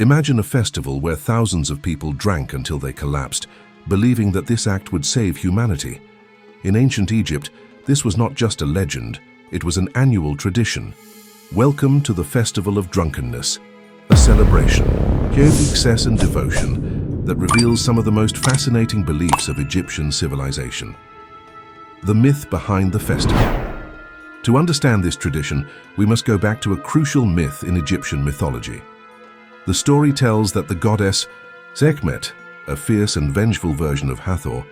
Imagine a festival where thousands of people drank until they collapsed, believing that this act would save humanity. In ancient Egypt, this was not just a legend, it was an annual tradition. Welcome to the Festival of Drunkenness, a celebration, of excess and devotion that reveals some of the most fascinating beliefs of Egyptian civilization. The myth behind the festival. To understand this tradition, we must go back to a crucial myth in Egyptian mythology. The story tells that the goddess Sekhmet, a fierce and vengeful version of Hathor,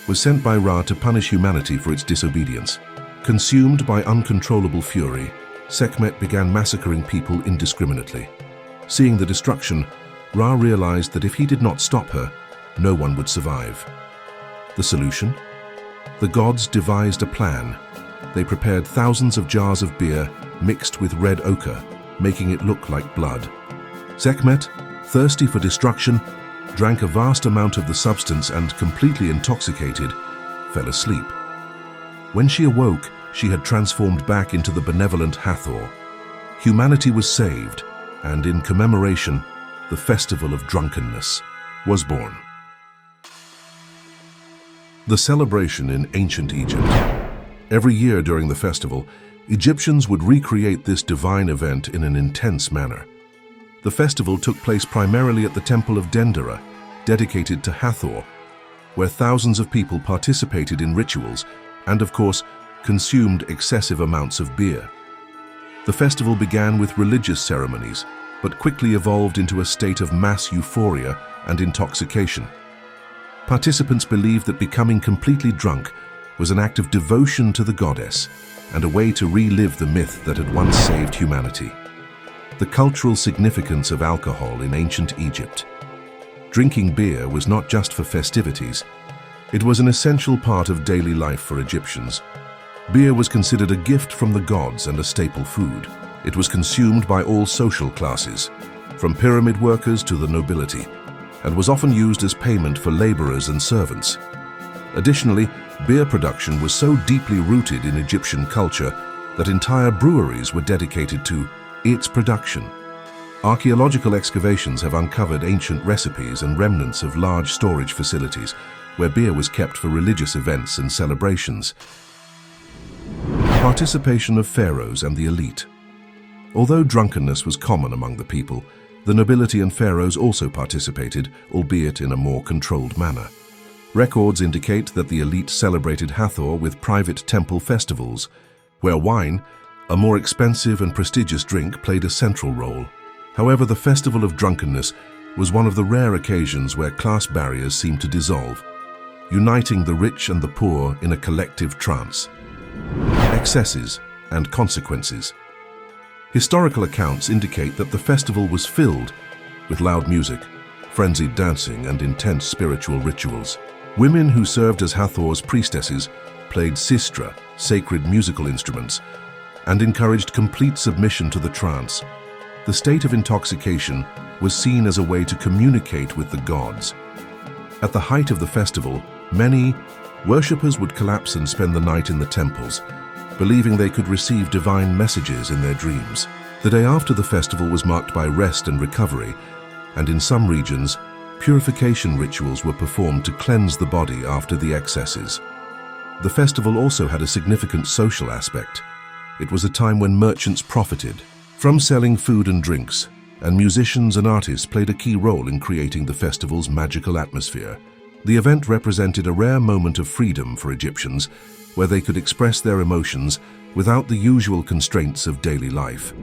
was sent by Ra to punish humanity for its disobedience. Consumed by uncontrollable fury, Sekhmet began massacring people indiscriminately. Seeing the destruction, Ra realized that if he did not stop her, no one would survive. The solution? The gods devised a plan. They prepared thousands of jars of beer mixed with red ochre, making it look like blood. Sekhmet, thirsty for destruction, drank a vast amount of the substance and, completely intoxicated, fell asleep. When she awoke, she had transformed back into the benevolent Hathor. Humanity was saved, and in commemoration, the Festival of Drunkenness was born. The celebration in ancient Egypt. Every year during the festival, Egyptians would recreate this divine event in an intense manner. The festival took place primarily at the Temple of Dendera, dedicated to Hathor, where thousands of people participated in rituals and, of course, consumed excessive amounts of beer. The festival began with religious ceremonies, but quickly evolved into a state of mass euphoria and intoxication. Participants believed that becoming completely drunk was an act of devotion to the goddess and a way to relive the myth that had once saved humanity. The cultural significance of alcohol in ancient Egypt. Drinking beer was not just for festivities. It was an essential part of daily life for Egyptians. Beer was considered a gift from the gods and a staple food. It was consumed by all social classes, from pyramid workers to the nobility, and was often used as payment for laborers and servants. Additionally, beer production was so deeply rooted in Egyptian culture that entire breweries were dedicated to its production. Archaeological excavations have uncovered ancient recipes and remnants of large storage facilities where beer was kept for religious events and celebrations. Participation of pharaohs and the elite. Although drunkenness was common among the people, the nobility and pharaohs also participated, albeit in a more controlled manner. Records indicate that the elite celebrated Hathor with private temple festivals, where wine, a more expensive and prestigious drink, played a central role. However, the Festival of Drunkenness was one of the rare occasions where class barriers seemed to dissolve, uniting the rich and the poor in a collective trance. Excesses and consequences. Historical accounts indicate that the festival was filled with loud music, frenzied dancing, and intense spiritual rituals. Women who served as Hathor's priestesses played sistra, sacred musical instruments, and encouraged complete submission to the trance. The state of intoxication was seen as a way to communicate with the gods. At the height of the festival, many worshippers would collapse and spend the night in the temples, believing they could receive divine messages in their dreams. The day after the festival was marked by rest and recovery, and in some regions, purification rituals were performed to cleanse the body after the excesses. The festival also had a significant social aspect. It was a time when merchants profited from selling food and drinks, and musicians and artists played a key role in creating the festival's magical atmosphere. The event represented a rare moment of freedom for Egyptians, where they could express their emotions without the usual constraints of daily life.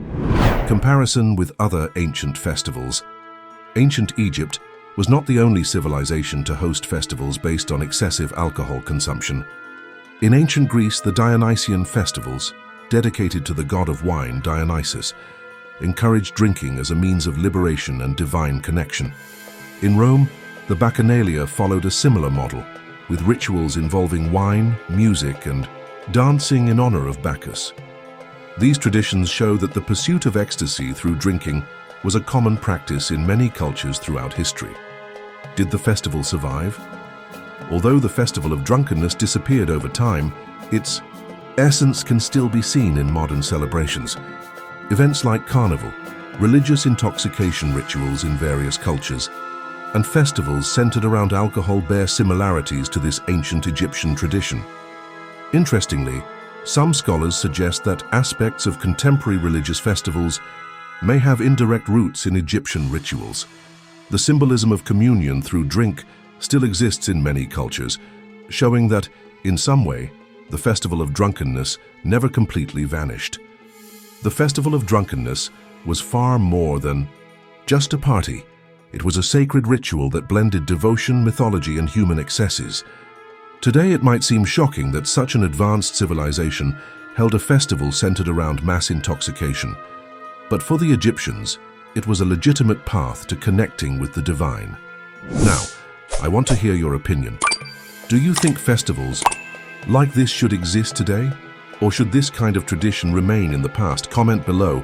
Comparison with other ancient festivals. Ancient Egypt was not the only civilization to host festivals based on excessive alcohol consumption. In ancient Greece, the Dionysian festivals, dedicated to the god of wine, Dionysus, encouraged drinking as a means of liberation and divine connection. In Rome, the Bacchanalia followed a similar model, with rituals involving wine, music, and dancing in honor of Bacchus. These traditions show that the pursuit of ecstasy through drinking was a common practice in many cultures throughout history. Did the festival survive? Although the Festival of Drunkenness disappeared over time, its essence can still be seen in modern celebrations. Events like Carnival, religious intoxication rituals in various cultures, and festivals centered around alcohol bear similarities to this ancient Egyptian tradition. Interestingly, some scholars suggest that aspects of contemporary religious festivals may have indirect roots in Egyptian rituals. The symbolism of communion through drink still exists in many cultures, showing that, in some way, the Festival of Drunkenness never completely vanished. The Festival of Drunkenness was far more than just a party. It was a sacred ritual that blended devotion, mythology, and human excesses. Today, it might seem shocking that such an advanced civilization held a festival centered around mass intoxication. But for the Egyptians, it was a legitimate path to connecting with the divine. Now, I want to hear your opinion. Do you think festivals like this should exist today? Or should this kind of tradition remain in the past? Comment below